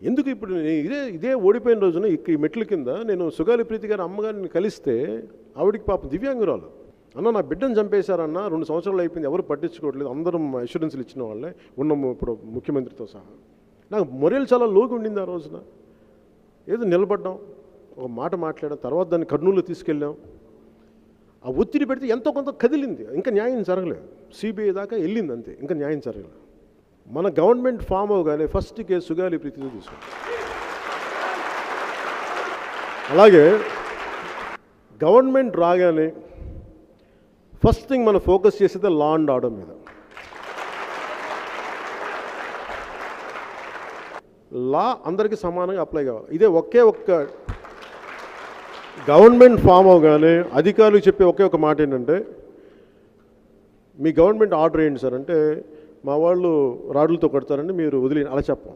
ఎందుకు ఇప్పుడు ఇదే ఓడిపోయిన రోజున ఈ మెట్ల కింద నేను సుగాలి ప్రీతి గారి అమ్మగారిని కలిస్తే ఆవిడికి పాపం దివ్యాంగురాలు, అన్న నా బిడ్డను చంపేశారన్న, 2 సంవత్సరాలు అయిపోయింది, ఎవరు పట్టించుకోవట్లేదు, అందరం అష్యూరెన్స్లు ఇచ్చిన వాళ్ళే ఉన్నాము ఇప్పుడు ముఖ్యమంత్రితో సహా. నాకు మొరేలు చాలా లోకి ఉండింది ఆ రోజున. ఏదో నిలబడ్డాం, ఒక మాట మాట్లాడాం, తర్వాత దాన్ని కర్నూలు తీసుకెళ్ళాం. ఆ ఒత్తిడి పెడితే ఎంతో కొంత కదిలింది, ఇంకా న్యాయం జరగలేదు, సిబిఐ దాకా వెళ్ళింది అంతే, ఇంకా న్యాయం జరగలేదు. మన గవర్నమెంట్ ఫామ్ అవగానే ఫస్ట్ కేసు సుగాలి ప్రీతితో తీసుకుంటాం. అలాగే గవర్నమెంట్ రాగానే ఫస్ట్ థింగ్ మనం ఫోకస్ చేసేది లా అండ్ ఆర్డర్ మీద. లా అందరికీ సమానంగా అప్లై కావాలి. ఇదే ఒకే ఒక్క గవర్నమెంట్ ఫామ్ అవగానే అధికారులు చెప్పే ఒకే ఒక మాట ఏంటంటే, మీ గవర్నమెంట్ ఆర్డర్ ఏంటి సార్ అంటే, మా వాళ్ళు రాడ్లతో కొడతారండి మీరు వదిలి, అలా చెప్పం.